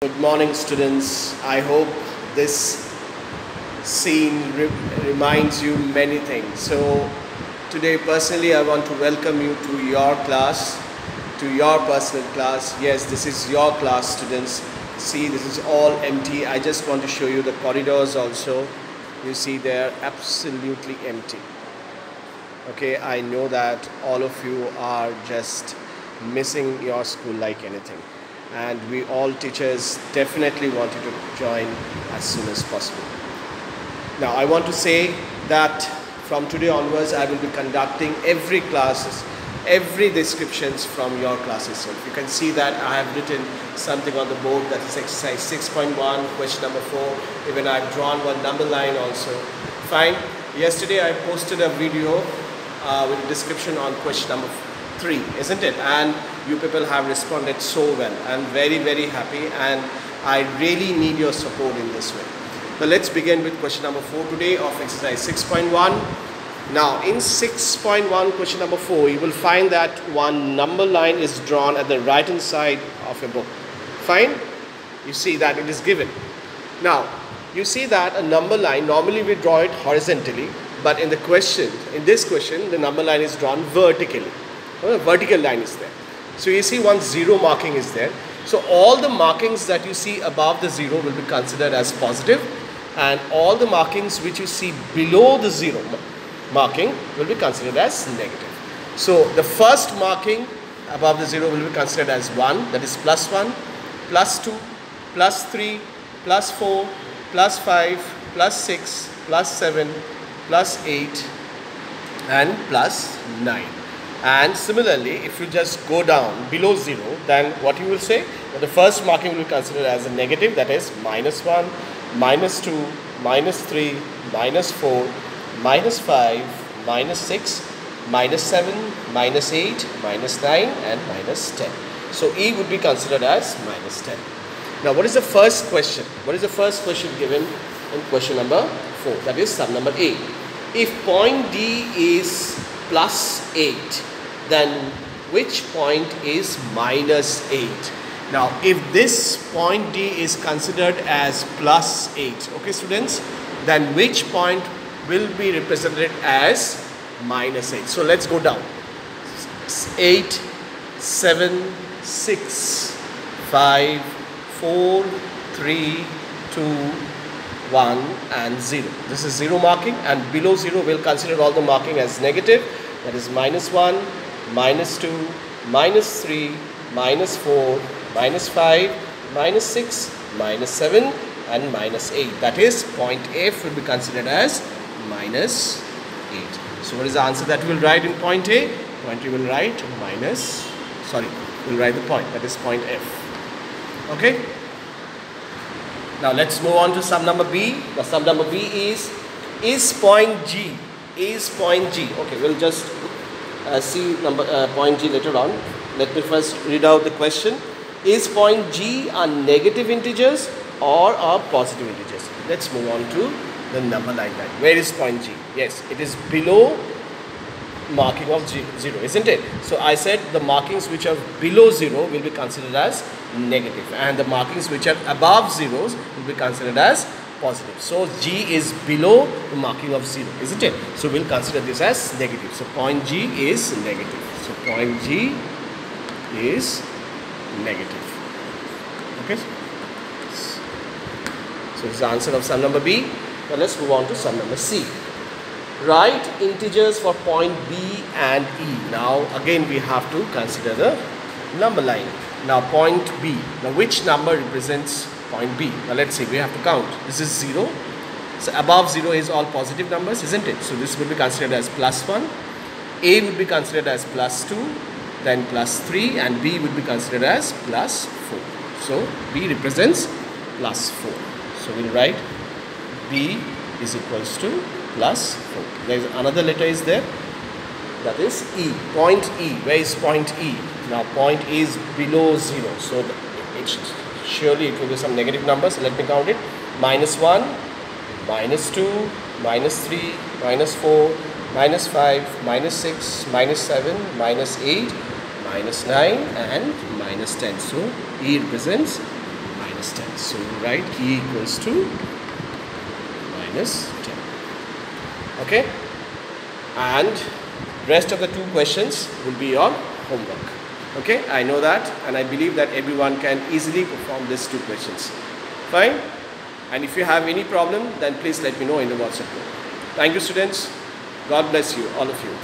Good morning, students. I hope this scene reminds you many things. So today personally I want to welcome you to your class, to your personal class. Yes, this is your class, students. See, this is all empty. I just want to show you the corridors also. You see, they are absolutely empty. Okay, I know that all of you are just missing your school like anything, and we all teachers definitely want you to join as soon as possible. Now I want to say that from today onwards I will be conducting every classes, every descriptions from your class itself. You can see that I have written something on the board, that is exercise 6.1, question number 4. Even I have drawn one number line also. Fine. Yesterday I posted a video with a description on question number 3, isn't it? And you people have responded so well. I'm very happy, and I really need your support in this way. So let's begin with question number 4 today of exercise 6.1. Now in 6.1 question number 4, you will find that one number line is drawn at the right hand side of your book. Fine? You see that it is given. Now you see that a number line, normally we draw it horizontally, but in this question the number line is drawn vertically. A vertical line is there. So you see one zero marking is there. So all the markings that you see above the zero will be considered as positive, and all the markings which you see below the zero marking will be considered as negative. So the first marking above the zero will be considered as 1, that is +1, +2, +3, +4, +5, +6, +7, +8 and +9. And similarly, if you just go down below 0, then what you will say? Well, the first marking will be considered as a negative, that is -1, -2, -3, -4, -5, -6, -7, -8, -9 and -10. So E would be considered as -10. Now what is the first question? What is the first question given in question number 4? That is sum number A. If point D is +8, then which point is -8? Now if this point D is considered as +8, okay students, then which point will be represented as -8? So let's go down. 8, 7, 6, 5, 4, 3, 2, 1 and 0. This is 0 marking, and below 0 we'll consider all the marking as negative, that is -1, -2, -3, -4, -5, -6, -7 and -8. That is point F will be considered as -8. So what is the answer that we will write in point A? Point A will write we'll write the point, that is point F. Okay. Now let's move on to sum number B. The sum number B is point G. Is point G. Okay, we'll just see point G later on. Let me first read out the question. Is point G are negative integers or are positive integers? Let's move on to the number line. Where is point G? Yes, it is below marking of 0, isn't it? So I said the markings which are below 0 will be considered as negative, and the markings which are above zeros will be considered as positive. So G is below the marking of 0, isn't it? So we'll consider this as negative. So point G is negative. So point G is negative. Okay. So it's the answer of sum number B. Now let's move on to sum number C. Write integers for point B and E. Now again we have to consider the number line. Now point B. Now which number represents point B? Now let's see, we have to count. This is 0. So above 0 is all positive numbers, isn't it? So this will be considered as +1. A would be considered as +2, then +3, and B would be considered as +4. So B represents +4. So we'll write B is equals to +4. There is another letter is there, that is E. Point E. Where is point E? Now point E is below 0, so surely it will be some negative numbers. Let me count it. -1, -2, -3, -4, -5, -6, -7, -8, -9 and -10. So E represents minus 10. So you write E equals to minus 10. Okay? And rest of the 2 questions will be your homework. Okay? I know that, and I believe that everyone can easily perform these 2 questions. Fine? And if you have any problem, then please let me know in the WhatsApp group. Thank you, students. God bless you, all of you.